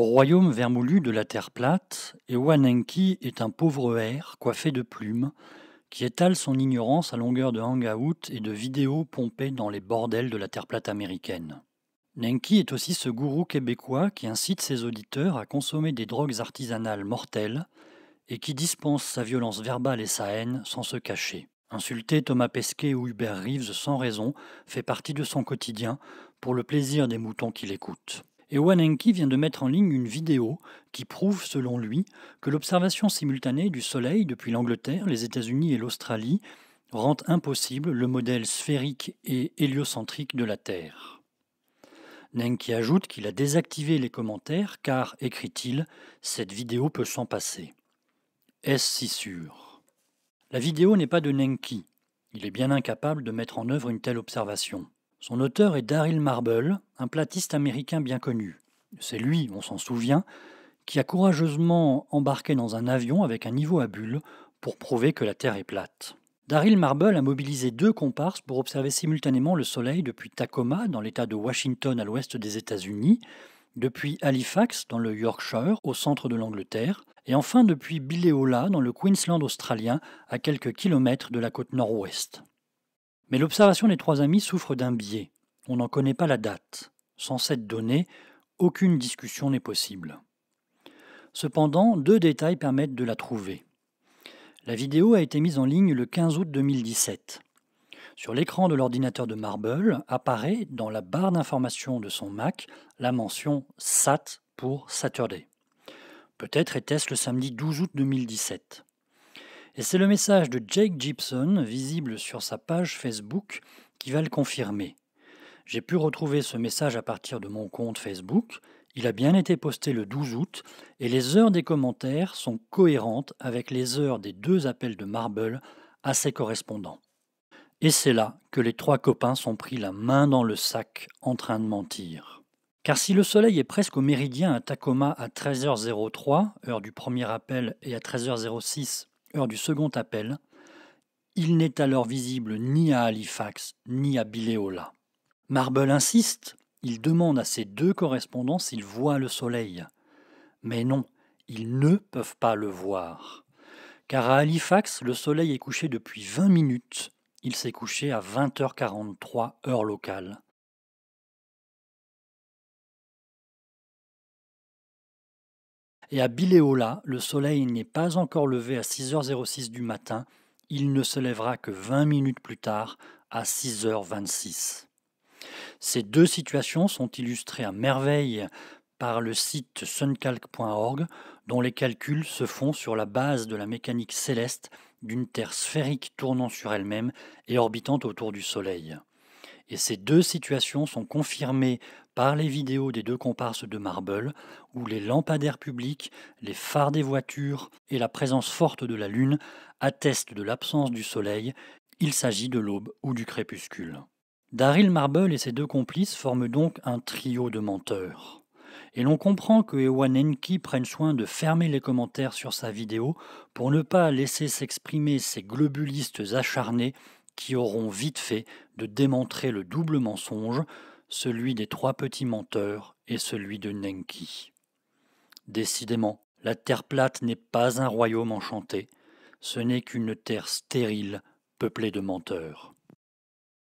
Au royaume vermoulu de la terre plate, Ewan Enki est un pauvre hère coiffé de plumes qui étale son ignorance à longueur de hang-out et de vidéos pompées dans les bordels de la terre plate américaine. Nenki est aussi ce gourou québécois qui incite ses auditeurs à consommer des drogues artisanales mortelles et qui dispense sa violence verbale et sa haine sans se cacher. Insulter Thomas Pesquet ou Hubert Reeves sans raison fait partie de son quotidien pour le plaisir des moutons qui l'écoutent. Ewan Enki vient de mettre en ligne une vidéo qui prouve, selon lui, que l'observation simultanée du Soleil depuis l'Angleterre, les États-Unis et l'Australie rend impossible le modèle sphérique et héliocentrique de la Terre. Nenki ajoute qu'il a désactivé les commentaires car, écrit-il, cette vidéo peut s'en passer. Est-ce si sûr ? La vidéo n'est pas de Nenki. Il est bien incapable de mettre en œuvre une telle observation. Son auteur est Daryl Marble, un platiste américain bien connu. C'est lui, on s'en souvient, qui a courageusement embarqué dans un avion avec un niveau à bulles pour prouver que la Terre est plate. Daryl Marble a mobilisé 2 comparses pour observer simultanément le Soleil depuis Tacoma, dans l'État de Washington à l'ouest des États-Unis, depuis Halifax, dans le Yorkshire, au centre de l'Angleterre, et enfin depuis Bileola, dans le Queensland australien, à quelques kilomètres de la côte nord-ouest. Mais l'observation des 3 amis souffre d'un biais. On n'en connaît pas la date. Sans cette donnée, aucune discussion n'est possible. Cependant, 2 détails permettent de la trouver. La vidéo a été mise en ligne le 15 août 2017. Sur l'écran de l'ordinateur de Marble apparaît, dans la barre d'information de son Mac, la mention SAT pour Saturday. Peut-être était-ce le samedi 12 août 2017. Et c'est le message de Jake Gibson, visible sur sa page Facebook, qui va le confirmer. J'ai pu retrouver ce message à partir de mon compte Facebook. Il a bien été posté le 12 août et les heures des commentaires sont cohérentes avec les heures des 2 appels de Marble assez correspondants. Et c'est là que les 3 copains sont pris la main dans le sac en train de mentir. Car si le soleil est presque au méridien à Tacoma à 13h03, heure du premier appel, et à 13h06, heure du second appel, il n'est alors visible ni à Halifax ni à Bileola. Marble insiste, il demande à ses 2 correspondants s'ils voient le soleil. Mais non, ils ne peuvent pas le voir. Car à Halifax, le soleil est couché depuis 20 minutes. Il s'est couché à 20h43 heure locale. Et à Bileola, le soleil n'est pas encore levé à 6h06 du matin. Il ne se lèvera que 20 minutes plus tard, à 6h26. Ces 2 situations sont illustrées à merveille par le site suncalc.org, dont les calculs se font sur la base de la mécanique céleste d'une Terre sphérique tournant sur elle-même et orbitant autour du Soleil. Et ces 2 situations sont confirmées par les vidéos des 2 comparses de Marble, où les lampadaires publics, les phares des voitures et la présence forte de la Lune attestent de l'absence du Soleil. Il s'agit de l'aube ou du crépuscule. Daryl Marble et ses 2 complices forment donc un trio de menteurs. Et l'on comprend que Ewan Enki prenne soin de fermer les commentaires sur sa vidéo pour ne pas laisser s'exprimer ces globulistes acharnés qui auront vite fait de démontrer le double mensonge, celui des 3 petits menteurs et celui de Nenki. Décidément, la Terre plate n'est pas un royaume enchanté, ce n'est qu'une terre stérile peuplée de menteurs.